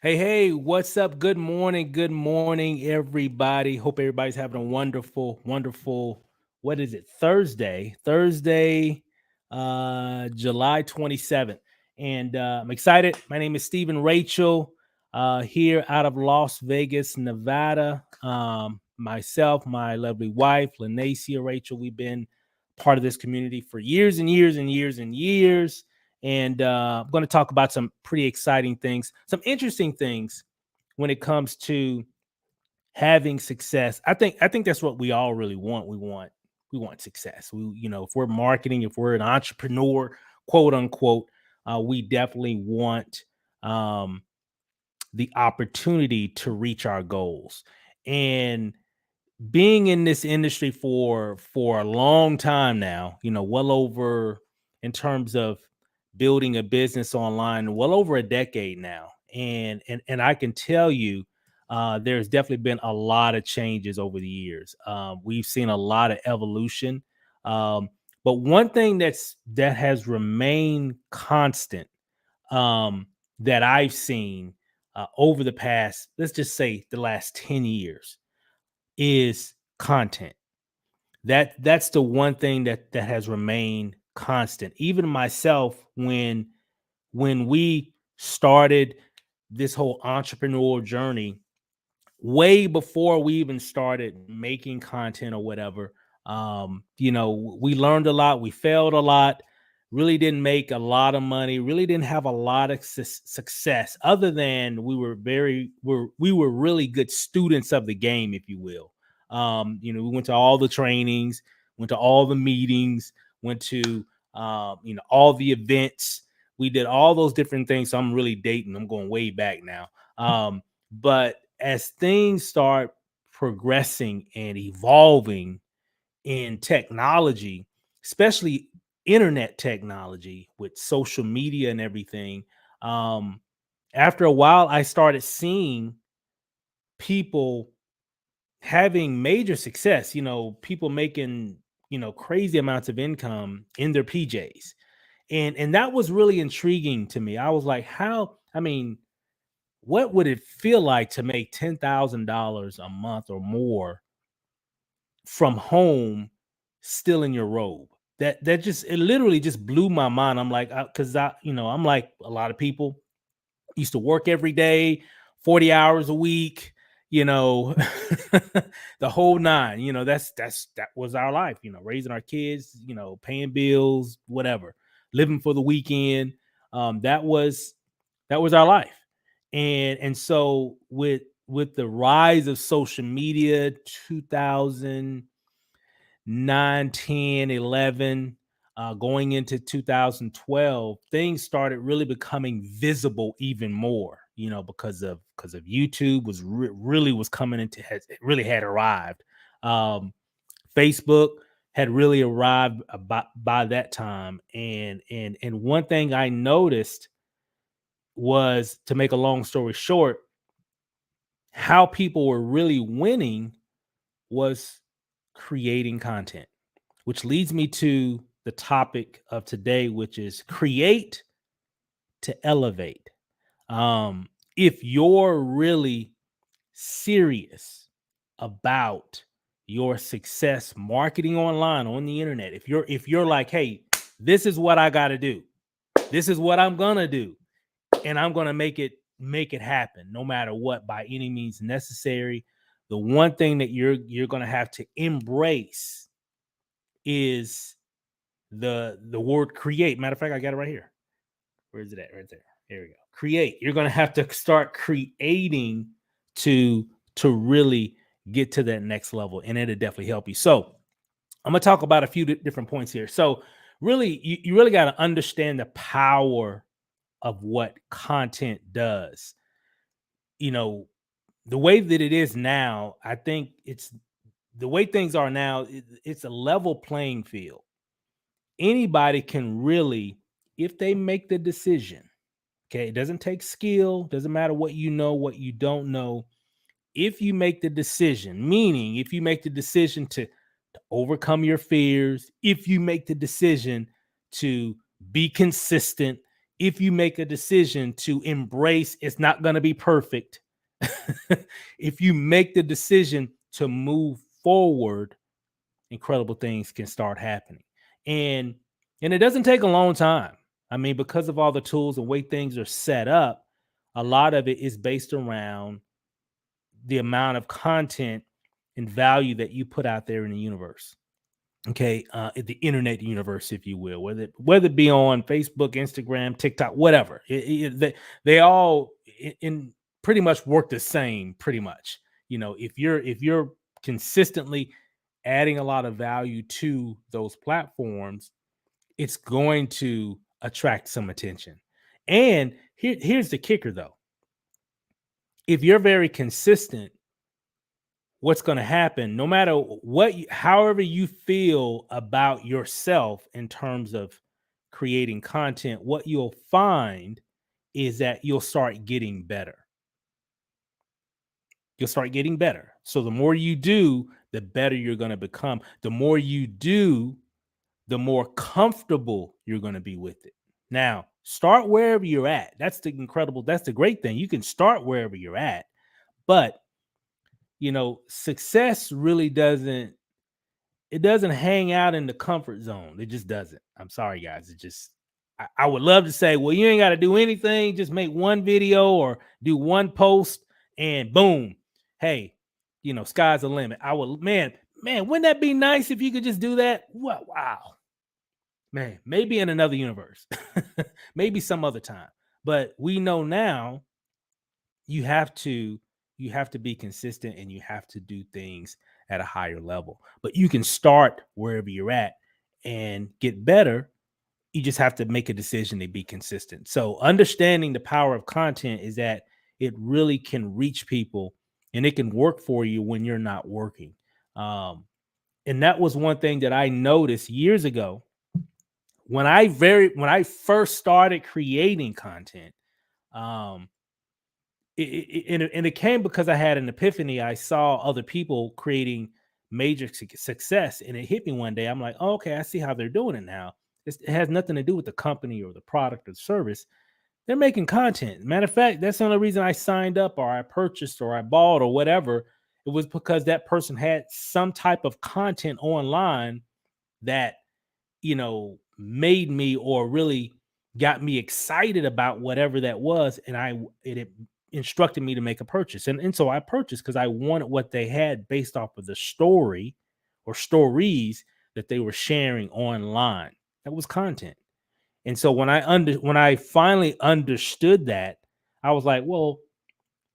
Hey, what's up? Good morning, everybody. Hope everybody's having a wonderful, what is it? Thursday, July 27th. And I'm excited. My name is Stephen Rachel, here out of Las Vegas, Nevada. Myself, my lovely wife, Lanacia Rachel, we've been part of this community for years and years and years and years, and I'm going to talk about some pretty exciting things, some interesting things when it comes to having success. I think that's what we all really want. We want success. If we're marketing, if we're an entrepreneur, quote unquote, we definitely want um, the opportunity to reach our goals. And being in this industry for a long time now, well over, in terms of building a business online, well over a decade now. And I can tell you, there's definitely been a lot of changes over the years. We've seen a lot of evolution. Um, but one thing that has remained constant, um, that I've seen over the past, let's just say the last 10 years, is content. That's the one thing that has remained constant. Even myself, when we started this whole entrepreneurial journey, way before we even started making content or whatever, we learned a lot, we failed a lot, really didn't make a lot of money, really didn't have a lot of success, other than we were really good students of the game, if you will. We went to all the trainings, went to all the meetings, went to all the events. We did all those different things. So I'm really dating. I'm going way back now. But as things start progressing and evolving in technology, especially internet technology with social media and everything, um, after a while, I started seeing people having major success, people making, crazy amounts of income in their PJs. And that was really intriguing to me. I was like, what would it feel like to make $10,000 a month or more from home, still in your robe? That just, it literally just blew my mind. I'm like, because I'm like a lot of people, used to work every day, 40 hours a week, you know, the whole nine. That was our life, raising our kids, paying bills, whatever, living for the weekend. That was our life. And so with the rise of social media, 2009, 10, 11, going into 2012, things started really becoming visible even more, because of YouTube really was coming into, has it really had arrived. Um, Facebook had really arrived about by that time. And one thing I noticed was, to make a long story short, how people were really winning was creating content, which leads me to the topic of today, which is create to elevate. Um, if you're really serious about your success marketing online on the internet, if you're like, hey, this is what I got to do, this is what I'm gonna do, and I'm gonna make it happen, no matter what, by any means necessary. The one thing that you're gonna have to embrace is the word create. Matter of fact, I got it right here. Where is it at? Right there. Here we go. Create. You're gonna have to start creating to to really get to that next level, and it'll definitely help you. So I'm gonna talk about a few different points here. So really, you really got to understand the power of what content does. You know, the way that it is now, I think it's the way things are now, it's a level playing field. Anybody can really, if they make the decision, okay, it doesn't take skill, doesn't matter what you know, what you don't know. If you make the decision, meaning if you make the decision to overcome your fears, if you make the decision to be consistent, if you make a decision to embrace, it's not going to be perfect. If you make the decision to move forward, incredible things can start happening. And and it doesn't take a long time. I mean, because of all the tools and way things are set up, a lot of it is based around the amount of content and value that you put out there in the universe. Okay, the internet universe, if you will, whether it be on Facebook, Instagram, TikTok, whatever. They all in pretty much work the same. Pretty much, if you're consistently adding a lot of value to those platforms, it's going to attract some attention. And here's the kicker, though: if you're very consistent, what's going to happen, no matter however you feel about yourself in terms of creating content, what you'll find is that you'll start getting better. You'll start getting better. So the more you do, the better you're going to become. The more you do, the more comfortable you're going to be with it. Now, start wherever you're at. That's the great thing. You can start wherever you're at, but success really doesn't hang out in the comfort zone. It just doesn't. I'm sorry, guys. I would love to say, well, you ain't got to do anything. Just make one video or do one post and boom. Hey, sky's the limit. Man, wouldn't that be nice if you could just do that? Wow. Man, maybe in another universe, maybe some other time. But we know now you have to be consistent and you have to do things at a higher level. But you can start wherever you're at and get better. You just have to make a decision to be consistent. So understanding the power of content is that it really can reach people and it can work for you when you're not working. And that was one thing that I noticed years ago when I first started creating content. And it came because I had an epiphany. I saw other people creating major success, and it hit me one day. I'm like, oh, okay, I see how they're doing it now. It has nothing to do with the company or the product or the service. They're making content. Matter of fact, that's the only reason I signed up or I purchased or I bought or whatever. It was because that person had some type of content online that made me or really got me excited about whatever that was, and it instructed me to make a purchase, and so I purchased because I wanted what they had based off of the story or stories that they were sharing online. That was content. And so when I finally understood that, I was like, well,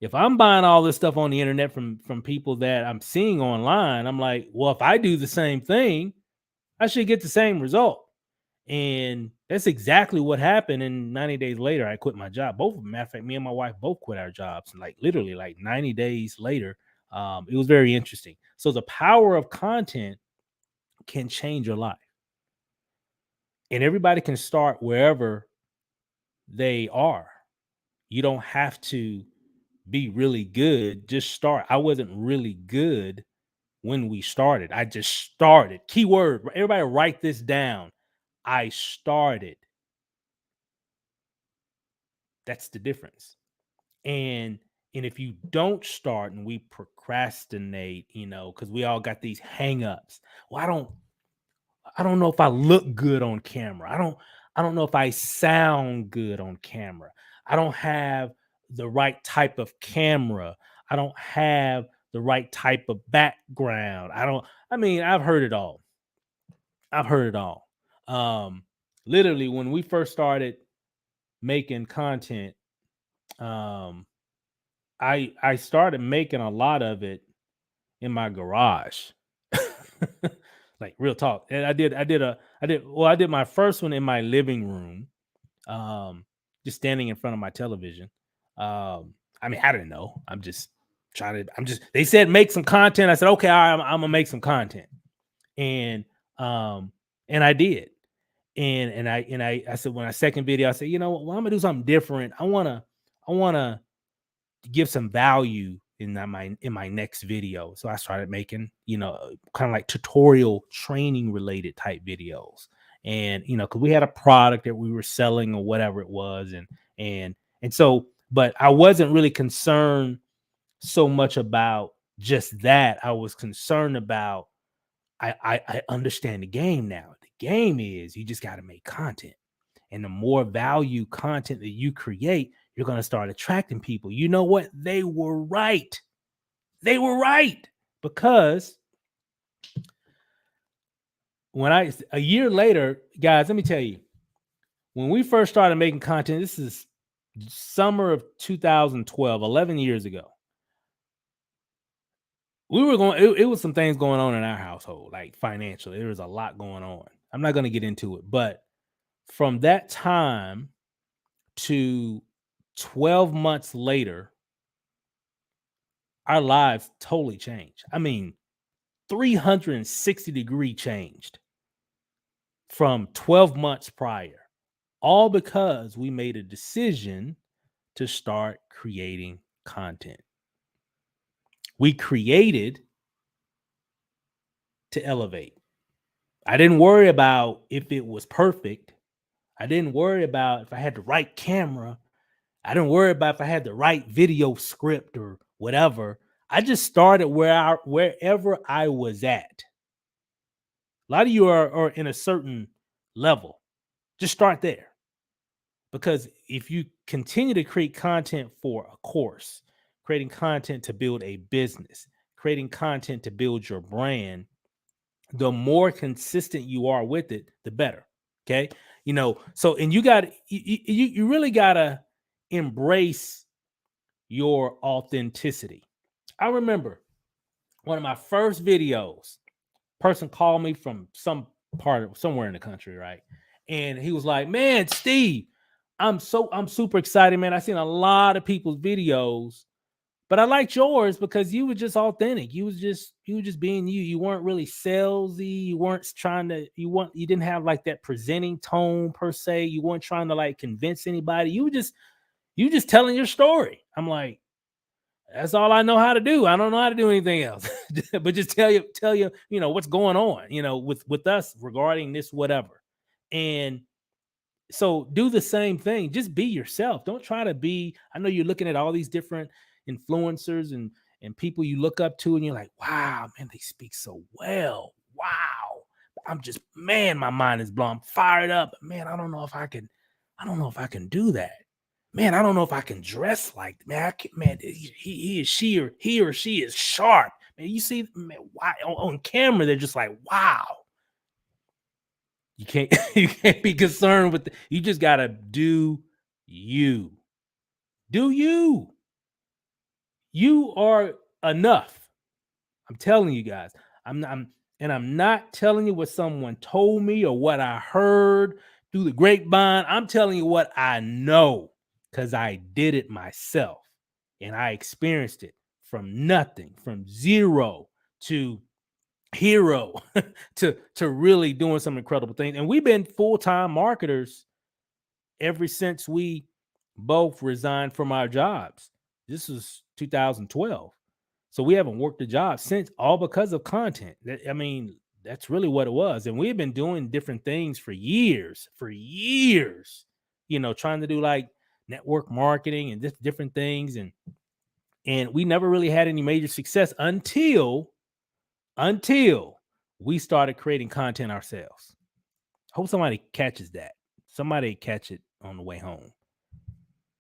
if I'm buying all this stuff on the internet from people that I'm seeing online, I'm like, well, if I do the same thing, I should get the same result. And that's exactly what happened. And 90 days later, I quit my job. Both of them, matter of fact, me and my wife both quit our jobs. And like literally, like 90 days later, it was very interesting. So the power of content can change your life. And everybody can start wherever they are. You don't have to be really good. Just start. I wasn't really good when we started. I just started. Keyword. Everybody write this down. I started. That's the difference. And if you don't start and we procrastinate, because we all got these hangups. Well, I don't know if I look good on camera. I don't know if I sound good on camera. I don't have the right type of camera. I don't have the right type of background. I've heard it all. I've heard it all. Literally when we first started making content, um, I started making a lot of it in my garage. Like real talk. And I did my first one in my living room, just standing in front of my television. I didn't know. They said make some content. I said, okay, I'm gonna make some content. And and I did. And I said, when I second video, I said, you know what, well, I'm gonna do something different. I wanna give some value in my next video. So I started making, kind of like tutorial training related type videos. and because we had a product that we were selling or whatever it was, and and so, but I wasn't really concerned so much about just that. I was concerned about I understand the game now. The game is you just got to make content. And the more value content that you create, you're going to start attracting people. You know what? They were right. They were right. Because a year later, guys, let me tell you, when we first started making content, this is summer of 2012, 11 years ago. It was some things going on in our household, like financially. There was a lot going on. I'm not going to get into it, but from that time to 12 months later, our lives totally changed. I mean, 360-degree changed from 12 months prior, all because we made a decision to start creating content. We created to elevate. I didn't worry about if it was perfect. I didn't worry about if I had the right camera. I didn't worry about if I had the right video script or whatever. I just started wherever I was at. A lot of you are in a certain level. Just start there. Because if you continue to create content for a course, creating content to build a business, creating content to build your brand, the more consistent you are with it, the better. Okay. So, and you really got to embrace your authenticity. I remember one of my first videos, person called me from somewhere in the country, right? And he was like, "Man, Steve, I'm super excited, man. I seen a lot of people's videos, but I liked yours because you were just authentic. You were just being you. You weren't really salesy. You didn't have like that presenting tone per se. You weren't trying to like convince anybody. You just telling your story." I'm like, that's all I know how to do. I don't know how to do anything else, but just tell you, what's going on, with us regarding this, whatever. And so do the same thing. Just be yourself. Don't try to be. I know you're looking at all these different influencers and people you look up to, and you're like, wow, man, they speak so well. Wow. Man, my mind is blown. I'm fired up. Man, I don't know if I can do that. Man, I don't know if I can dress like, man. He or she is sharp. Man, you see, man, why on camera they're just like, wow. You can't be concerned with you just gotta do you. Do you. You are enough. I'm telling you guys. I'm not telling you what someone told me or what I heard through the grapevine. I'm telling you what I know because I did it myself and I experienced it from nothing, from zero to hero to really doing some incredible things. And we've been full-time marketers ever since we both resigned from our jobs. This was 2012. So we haven't worked a job since, all because of content. I mean, that's really what it was. And we've been doing different things for years, trying to do like network marketing and different things. And we never really had any major success until we started creating content ourselves. Hope somebody catches that. Somebody catch it on the way home.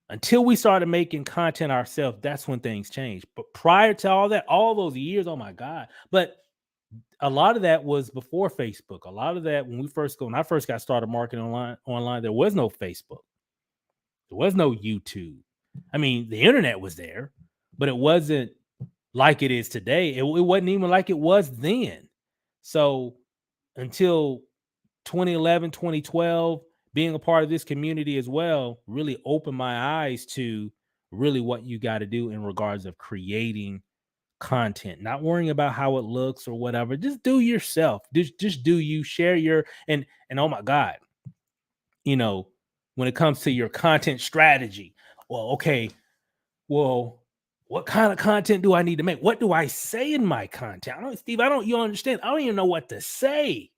Until we started making content ourselves, that's when things changed. But prior to all that, all those years, oh my God. But a lot of that was before Facebook. A lot of that when I first got started marketing online, there was no Facebook. There was no YouTube. I mean, the internet was there, but it wasn't like it is today. It wasn't even like it was then. So until 2011, 2012, being a part of this community as well really opened my eyes to really what you got to do in regards of creating content, not worrying about how it looks or whatever. Just do yourself. Just do you. Share your and oh my God, when it comes to your content strategy, well, okay, well, what kind of content do I need to make? What do I say in my content? You don't understand. I don't even know what to say.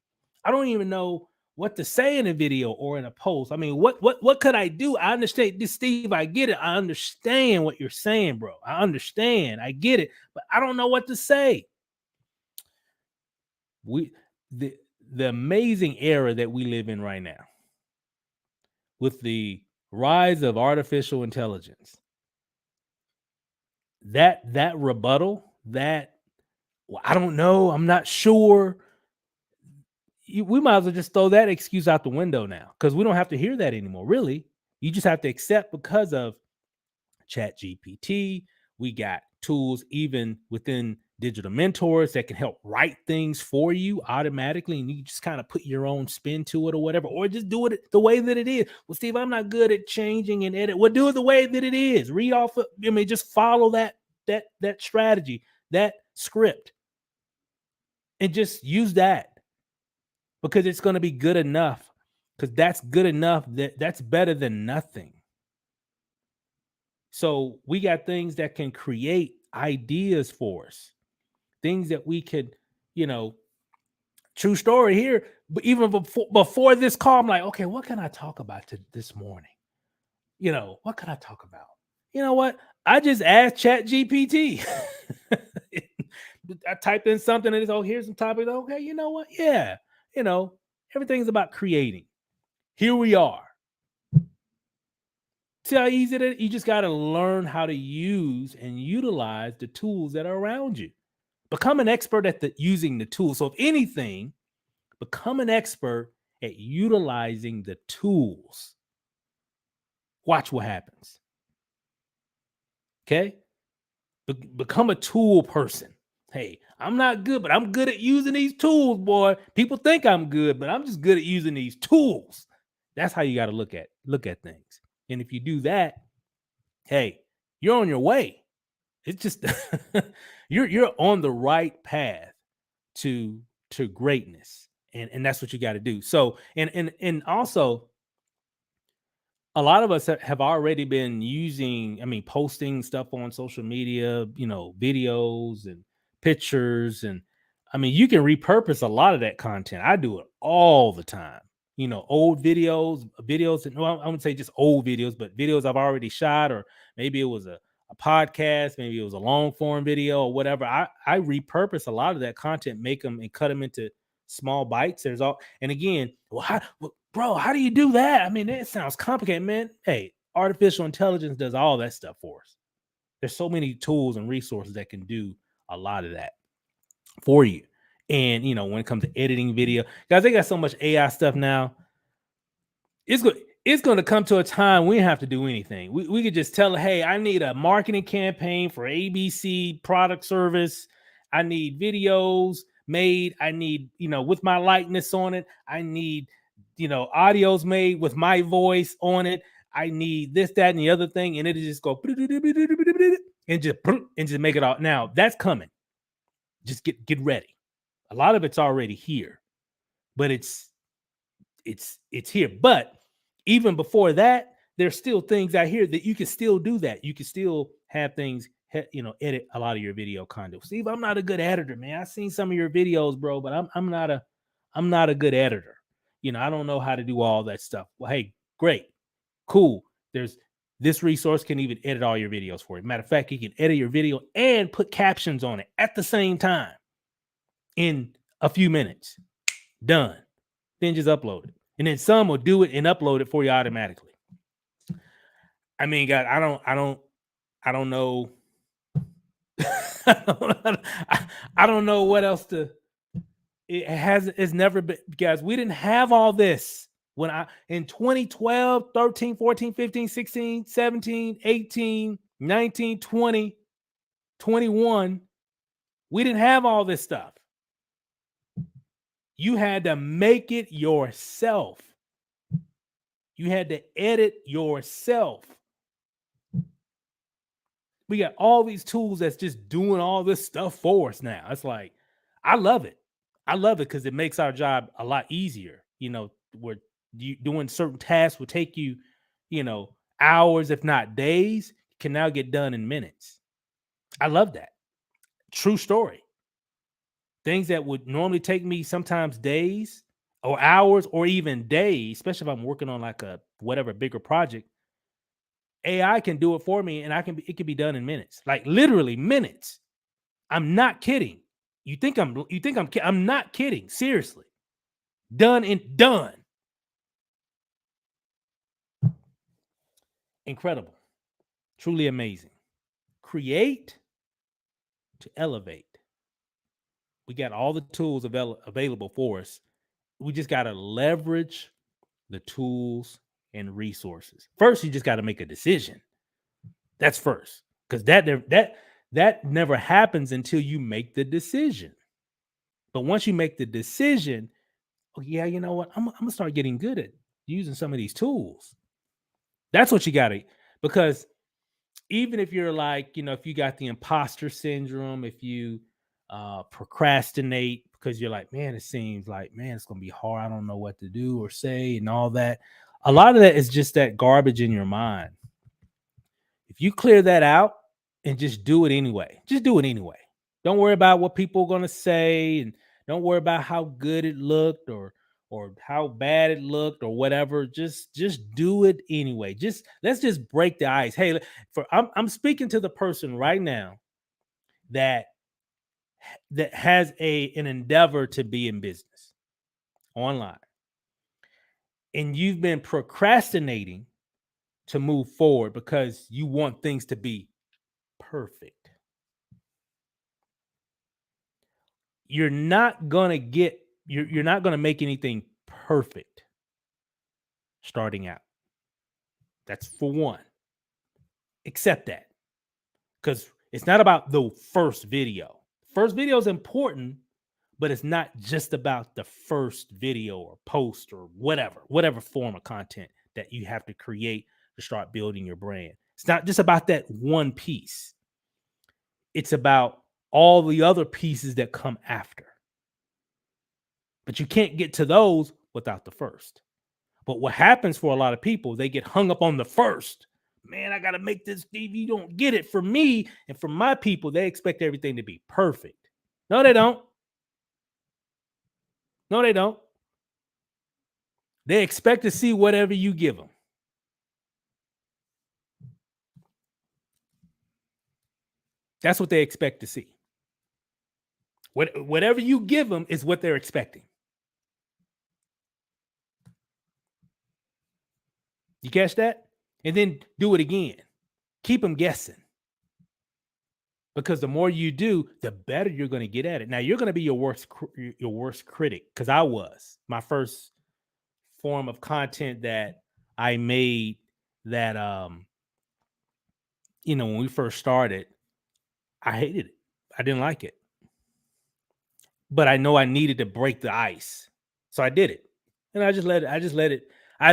I don't even know what to say in a video or in a post. I mean, what could I do? I understand this, Steve. I get it. I understand what you're saying, bro. I understand. I get it, but I don't know what to say. We the amazing era that we live in right now, with the rise of artificial intelligence, that rebuttal, that, well, I don't know, I'm not sure. We might as well just throw that excuse out the window now, because we don't have to hear that anymore. Really, you just have to accept, because of Chat GPT. We got tools even within digital mentors that can help write things for you automatically, and you just kind of put your own spin to it or whatever, or just do it the way that it is. Well, Steve, I'm not good at changing and edit. Well, do it the way that it is. Read off of, I mean, just follow that strategy, that script, and just use that, because it's going to be good enough. Because that's good enough. That's better than nothing. So we got things that can create ideas for us, things that we could, you know, true story here. But even before this call, I'm like, okay, what can I talk about this morning? You know, what can I talk about? You know what? I just asked Chat GPT. I typed in something and it's, oh, here's some topics. Okay, you know what? Yeah, you know, everything's about creating. Here we are. See how easy it is? You just got to learn how to use and utilize the tools that are around you. Become an expert at using the tools. So if anything, become an expert at utilizing the tools. Watch what happens. Okay? Become a tool person. Hey, I'm not good, but I'm good at using these tools, boy. People think I'm good, but I'm just good at using these tools. That's how you got to look at things. And if you do that, hey, you're on your way. It's just you're on the right path to greatness. And that's what you got to do. So, and also, a lot of us have already been using, I mean, posting stuff on social media, you know, videos and pictures. And I mean, you can repurpose a lot of that content. I do it all the time. You know, old videos, and, well, I wouldn't say just old videos, but videos I've already shot, or maybe it was a podcast, maybe it was a long form video or whatever. I repurpose a lot of that content, make them and cut them into small bites. There's all, and again, bro, how do you do that? I mean, it sounds complicated, man. Hey, artificial intelligence does all that stuff for us. There's so many tools and resources that can do a lot of that for you. And, you know, when it comes to editing video, guys, they got so much AI stuff now. It's going to come to a time we don't have to do anything. We could just tell, hey, I need a marketing campaign for ABC product service. I need videos made. I need, you know, with my likeness on it. I need, you know, audios made with my voice on it. I need this, that, and the other thing. And it'll just go and just make it all. Now that's coming. Just get ready. A lot of it's already here, but it's here. But even before that, there's still things out here that you can still do that. You can still have things, you know, edit a lot of your video content. Steve, I'm not a good editor, man. I've seen some of your videos, bro, but I'm not a good editor. You know, I don't know how to do all that stuff. Well, hey, great, cool. There's this resource can even edit all your videos for you. Matter of fact, you can edit your video and put captions on it at the same time in a few minutes. Done. Then just upload it. And then some will do it and upload it for you automatically. I mean, God, I don't know. I don't know what else to. It's never been, guys. We didn't have all this when in 2012, 13, 14, 15, 16, 17, 18, 19, 20, 21. We didn't have all this stuff. You had to make it yourself. You had to edit yourself. We got all these tools that's just doing all this stuff for us now. It's like, I love it. I love it because it makes our job a lot easier. You know, where you doing certain tasks will take you, you know, hours, if not days, can now get done in minutes. I love that. True story. Things that would normally take me sometimes days. or hours or even days, especially if I'm working on like a whatever bigger project, AI can do it for me and it can be done in minutes. Like literally minutes. I'm not kidding. I'm not kidding. Seriously. Done. Incredible. Truly amazing. Create to elevate. We got all the tools available for us. We just got to leverage the tools and resources. First, you just got to make a decision. That's first, because that never happens until you make the decision. But once you make the decision, oh yeah, you know what? I'm gonna start getting good at using some of these tools. That's what you got to, because even if you're like, if you got the imposter syndrome, if you procrastinate because you're like, man, it seems like, man, it's going to be hard. I don't know what to do or say and all that. A lot of that is just that garbage in your mind. If you clear that out and just do it anyway, just do it anyway. Don't worry about what people are going to say, and don't worry about how good it looked or how bad it looked or whatever. Just do it anyway. Let's just break the ice. Hey, I'm speaking to the person right now that has an endeavor to be in business online, and you've been procrastinating to move forward because you want things to be perfect. You're not gonna make anything perfect starting out. That's for one. Accept that, because it's not about the first video. First video is important, but it's not just about the first video or post or whatever form of content that you have to create to start building your brand. It's not just about that one piece. It's about all the other pieces that come after. But you can't get to those without the first. But what happens for a lot of people, they get hung up on the first. Man, I got to make this. You don't get it. For me and for my people, they expect everything to be perfect. No, they don't. No, they don't. They expect to see whatever you give them. That's what they expect to see. Whatever you give them is what they're expecting. You catch that? And then do it again. Keep them guessing. Because the more you do, the better you're going to get at it. Now, you're going to be your worst critic, because I was. My first form of content that I made, that when we first started, I hated it. I didn't like it. But I know I needed to break the ice. So I did it. And I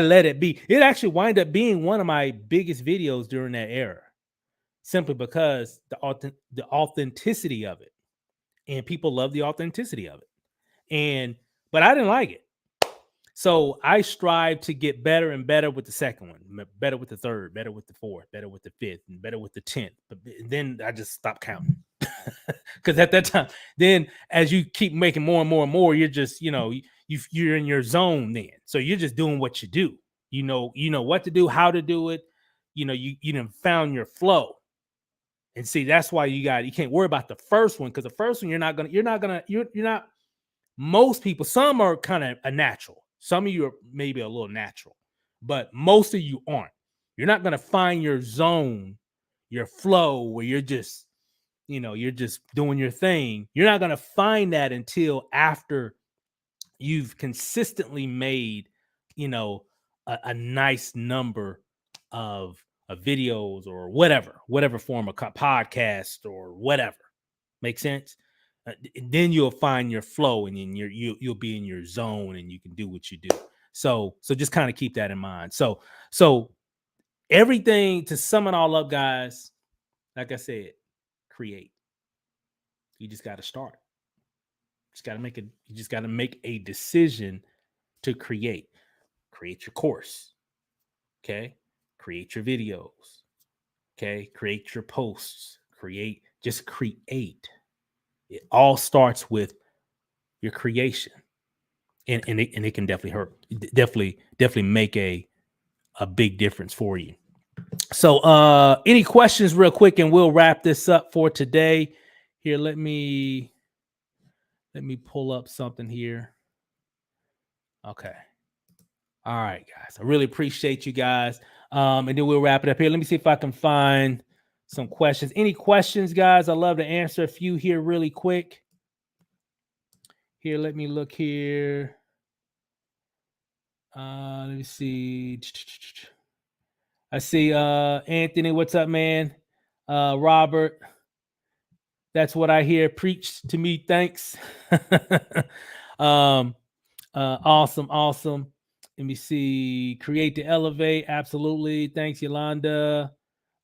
let it be. It actually wound up being one of my biggest videos during that era, simply because the authenticity of it. And people love the authenticity of it. But I didn't like it. So I strive to get better and better with the second one, better with the third, better with the fourth, better with the fifth, and better with the 10th. But then I just stopped counting. Because at that time, then as you keep making more and more and more, you're just, you're in your zone then. So you're just doing what you do. You know what to do, how to do it. You found your flow. And see, that's why you can't worry about the first one, because the first one you're not. Most people, some are kind of a natural. Some of you are maybe a little natural, but most of you aren't. You're not going to find your zone, your flow, where you're just doing your thing. You're not going to find that until after you've consistently made, a nice number of videos or whatever form of podcast or whatever. Make sense? Then you'll find your flow, and then you'll be in your zone, and you can do what you do. So just kind of keep that in mind. So everything, to sum it all up, guys, like I said, create. You just got to start. You just got to make a decision to create. Create your course. Okay? Create your videos. Okay? Create your posts. Just create. It all starts with your creation. and it can definitely hurt, definitely make a big difference for you. So any questions real quick, and we'll wrap this up for today. Here, let me pull up something here. Okay. All right, guys. I really appreciate you guys. And then we'll wrap it up here. Let me see if I can find some questions. Any questions, guys? I'd love to answer a few here really quick. Here, let me look here. Let me see. I see Anthony. What's up, man? Robert. That's what I hear. Preach to me. Thanks. um, awesome. Let me see. Create to elevate. Absolutely. Thanks, Yolanda.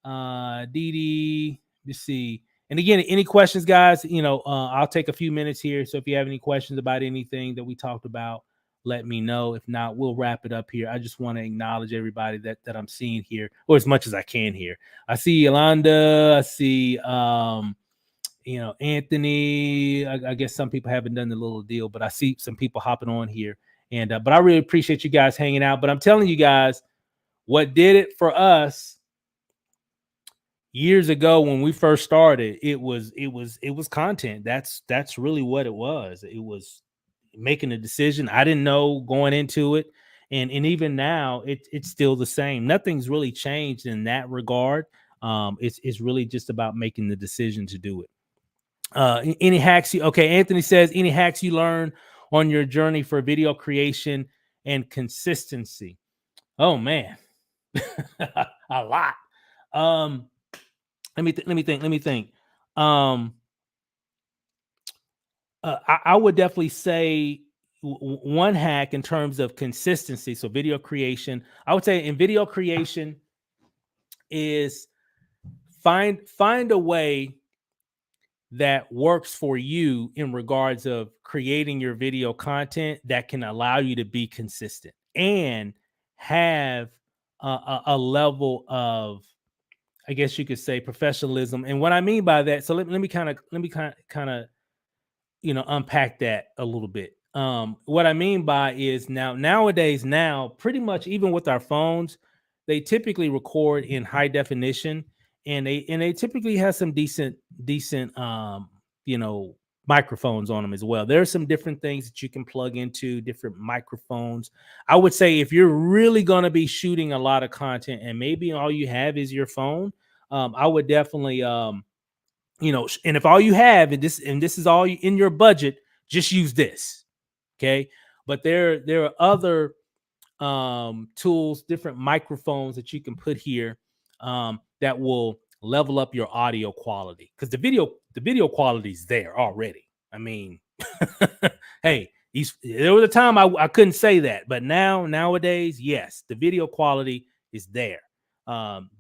Dee Dee. Let me see. And again, any questions, guys? I'll take a few minutes here. So if you have any questions about anything that we talked about, let me know. If not, we'll wrap it up here. I just want to acknowledge everybody that I'm seeing here, or as much as I can here. I see Yolanda. I see Anthony. I guess some people haven't done the little deal, but I see some people hopping on here. And but I really appreciate you guys hanging out. But I'm telling you guys, what did it for us years ago when we first started, it was content. That's really what it was. It was making a decision. I didn't know going into it. And even now it's still the same. Nothing's really changed in that regard. It's really just about making the decision to do it. Any hacks Anthony says, any hacks you learn on your journey for video creation and consistency? Oh man. A lot. Let me think. I would definitely say one hack in terms of consistency. So video creation, I would say in video creation is find a way that works for you in regards of creating your video content that can allow you to be consistent and have a level of, I guess you could say, professionalism. And what I mean by that, so let me kind of unpack that a little bit. What I mean by is nowadays, pretty much even with our phones, they typically record in high definition, and they typically have some decent microphones on them as well. There's some different things that you can plug into different microphones. I would say if you're really going to be shooting a lot of content and maybe all you have is your phone, I would definitely and if all you have and this is all in your budget, just use this. Okay. But there are other tools, different microphones that you can put here that will level up your audio quality, because the video quality is there already. I mean, hey, there was a time I couldn't say that, but nowadays, yes, the video quality is there.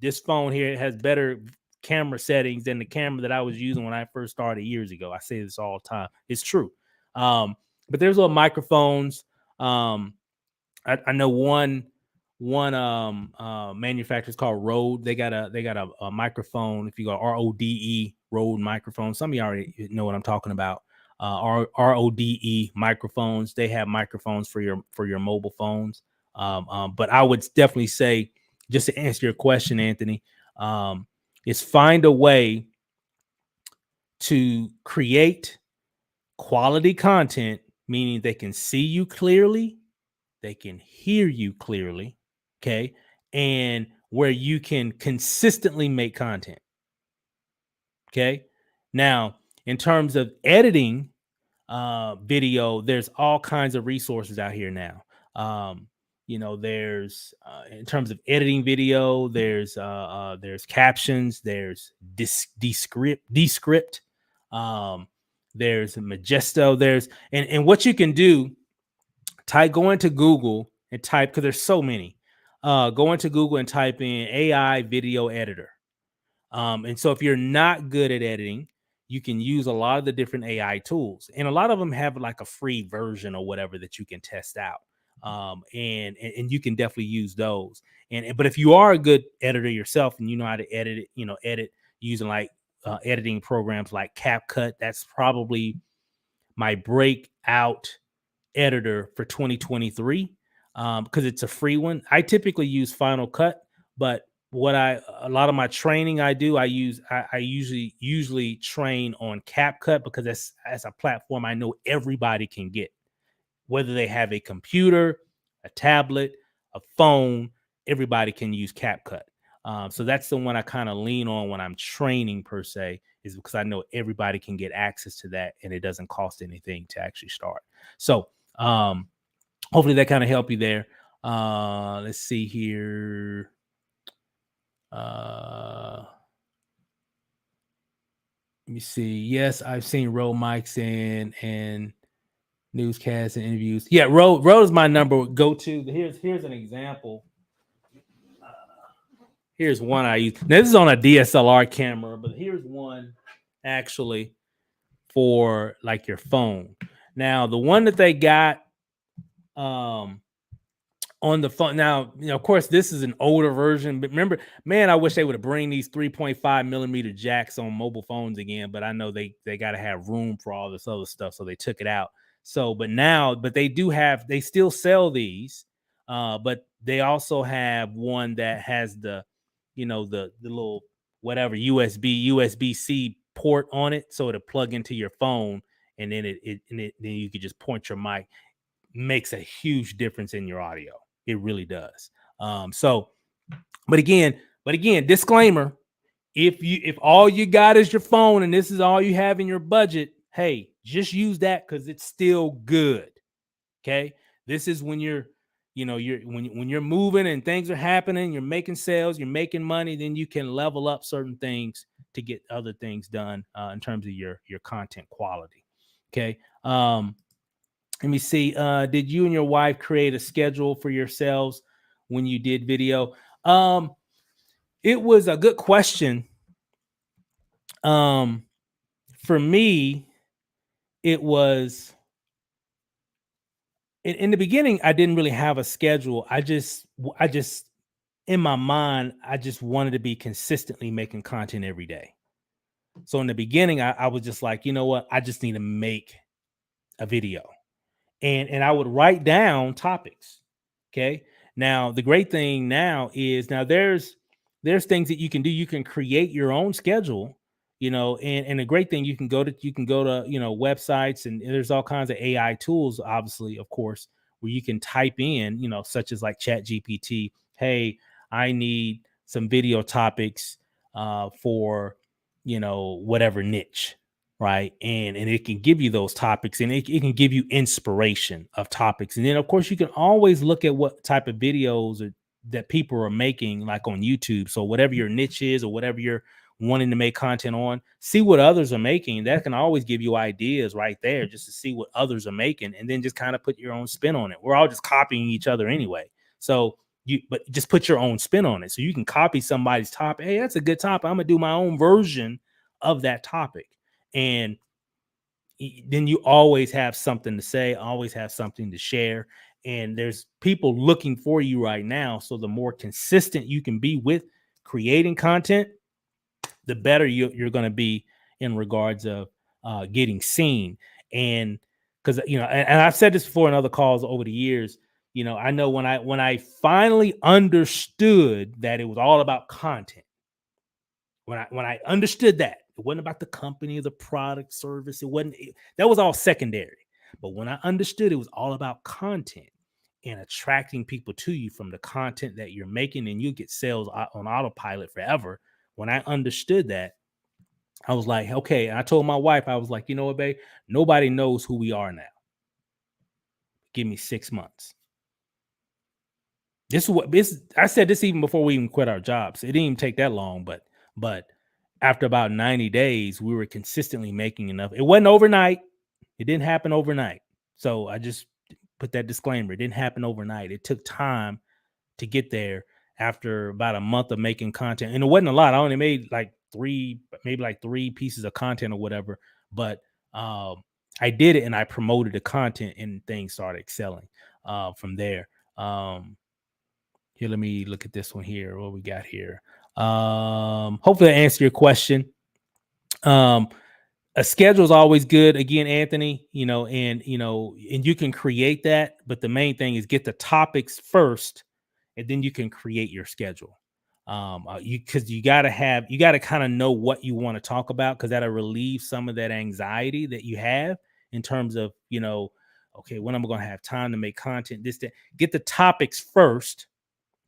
This phone here has better camera settings than the camera that I was using when I first started years ago. I say this all the time. It's true. But there's little microphones. I know one manufacturer is called Rode. They got a microphone. If you go RODE, Rode microphone. Some of you already know what I'm talking about. RODE microphones. They have microphones for your mobile phones. But I would definitely say, just to answer your question, Anthony, is find a way to create quality content, meaning they can see you clearly, they can hear you clearly, okay, and where you can consistently make content. Okay. Now, in terms of editing video, there's all kinds of resources out here now. There's in terms of editing video, there's captions, there's Descript, there's Majesto, there's and what you can do, go into Google and type, because there's so many. Go into Google and type in AI video editor. And so if you're not good at editing, you can use a lot of the different AI tools, and a lot of them have like a free version or whatever that you can test out. And you can definitely use those. But if you are a good editor yourself and you know how to edit using like editing programs like CapCut, that's probably my breakout editor for 2023 because it's a free one. I typically use Final Cut, but a lot of my training I usually train on CapCut because that's a platform I know everybody can get, whether they have a computer, a tablet, a phone, everybody can use CapCut. So that's the one I kind of lean on when I'm training per se, is because I know everybody can get access to that and it doesn't cost anything to actually start. So hopefully that kind of help you there. Let's see here. Let me see. Yes, I've seen Road mics and newscasts and interviews. Yeah, Road is my number go to. Here's an example. Here's one I use. Now, this is on a DSLR camera, but here's one actually for like your phone. Now, the one that they got on the phone. Now, of course, this is an older version, but remember, man, I wish they would have bring these 3.5 millimeter jacks on mobile phones again, but I know they got to have room for all this other stuff, so they took it out. So, but they still sell these, but they also have one that has the little whatever USB-C port on it, so it'll plug into your phone, and then then you could just point your mic. Makes a huge difference in your audio. It really does. So, but again, disclaimer: if all you got is your phone and this is all you have in your budget, hey, just use that because it's still good. Okay, this is when when you're moving and things are happening, you're making sales, you're making money, then you can level up certain things to get other things done in terms of your content quality. Okay. Let me see. Did you and your wife create a schedule for yourselves when you did video? It was a good question. For me, it was in the beginning, I didn't really have a schedule. I just in my mind, I just wanted to be consistently making content every day. So in the beginning, I was just like, you know what? I just need to make a video. And I would write down topics. Okay. Now the great thing now is there's things that you can do. You can create your own schedule, and the great thing you can go to websites, and there's all kinds of AI tools, obviously, of course, where you can type in, such as like Chat GPT. Hey, I need some video topics for whatever niche, right? And it can give you those topics, and it can give you inspiration of topics. And then of course you can always look at what type of videos that people are making, like on YouTube. So whatever your niche is, or whatever you're wanting to make content on, see what others are making. That can always give you ideas right there, just to see what others are making, and then just kind of put your own spin on it. We're all just copying each other anyway, so but just put your own spin on it. So you can copy somebody's topic. Hey, that's a good topic. I'm gonna do my own version of that topic. And then you always have something to say, always have something to share. And there's people looking for you right now. So the more consistent you can be with creating content, the better you're going to be in regards of getting seen. And because, and I've said this before in other calls over the years, I know when I finally understood that it was all about content, when I understood that it wasn't about the company, the product, service, that was all secondary. But when I understood it was all about content and attracting people to you from the content that you're making, and you get sales on autopilot forever. When I understood that, I was like, okay. And I told my wife, I was like, you know what, babe? Nobody knows who we are now. Give me 6 months. I said this even before we even quit our jobs. It didn't even take that long, but after about 90 days, we were consistently making enough. It wasn't overnight. It didn't happen overnight. So I just put that disclaimer. It didn't happen overnight. It took time to get there after about a month of making content. And it wasn't a lot. I only made maybe like three pieces of content or whatever. But I did it, and I promoted the content, and things started excelling from there. Here, let me look at this one here. What we got here? Hopefully I answer your question. a schedule is always good. Again, Anthony, and you can create that, but the main thing is get the topics first, and then you can create your schedule. Because you got to kind of know what you want to talk about, because that'll relieve some of that anxiety that you have in terms of, okay, when am I going to have time to make content? That. Get the topics first,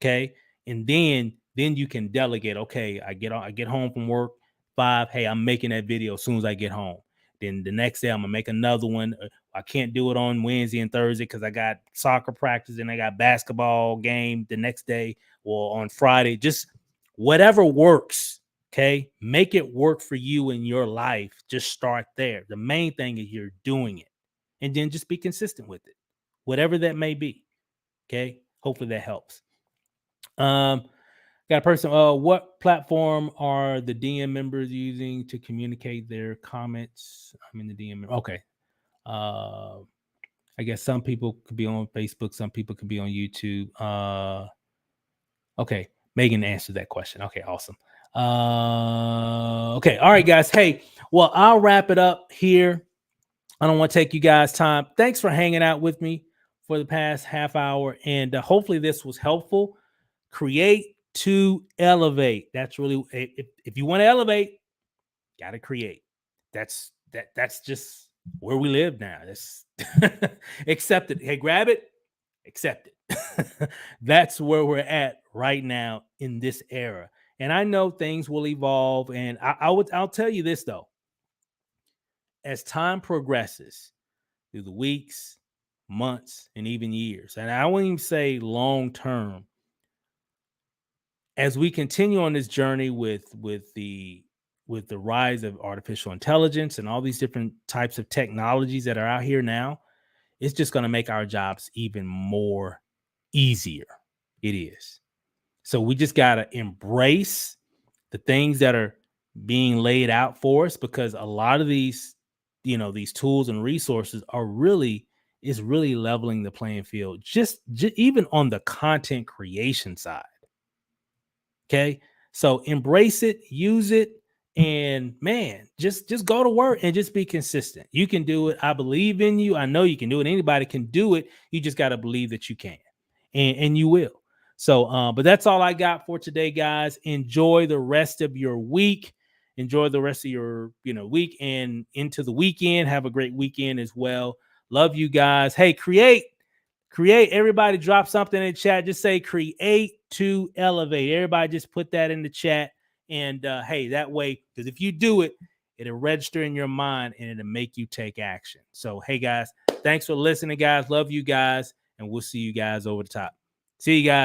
okay, and then you can delegate. Okay, I get home from work 5. Hey, I'm making that video as soon as I get home. Then the next day I'm gonna make another one. I can't do it on Wednesday and Thursday because I got soccer practice and I got basketball game the next day, or on Friday. Just whatever works. Okay, make it work for you in your life. Just start there. The main thing is you're doing it, and then just be consistent with it, whatever that may be. Okay, hopefully that helps. Got a person. What platform are the DM members using to communicate their comments? I'm in the DM. Okay. I guess some people could be on Facebook. Some people could be on YouTube. Okay. Megan answered that question. Okay. Awesome. Okay. All right, guys. Hey, well, I'll wrap it up here. I don't want to take you guys' time. Thanks for hanging out with me for the past half hour. And hopefully this was helpful. Create to elevate. That's really, if you want to elevate, got to create. That's just where we live now. That's accept it. Hey, grab it, accept it. That's where we're at right now in this era. And I know things will evolve. And I'll tell you this though. As time progresses through the weeks, months, and even years, and I won't even say long term, as we continue on this journey with the rise of artificial intelligence and all these different types of technologies that are out here now, it's just going to make our jobs even more easier. It is. So we just got to embrace the things that are being laid out for us, because a lot of these, these tools and resources are really leveling the playing field, just even on the content creation side. Okay. So embrace it, use it, and man, just go to work and just be consistent. You can do it. I believe in you. I know you can do it. Anybody can do it. You just got to believe that you can, and you will. So, but that's all I got for today, guys. Enjoy the rest of your week. Enjoy the rest of your, week and into the weekend. Have a great weekend as well. Love you guys. Hey, create. Everybody drop something in the chat. Just say create to elevate. Everybody just put that in the chat. And hey, that way, because if you do it, it'll register in your mind and it'll make you take action. So, hey, guys, thanks for listening, guys. Love you guys. And we'll see you guys over the top. See you guys.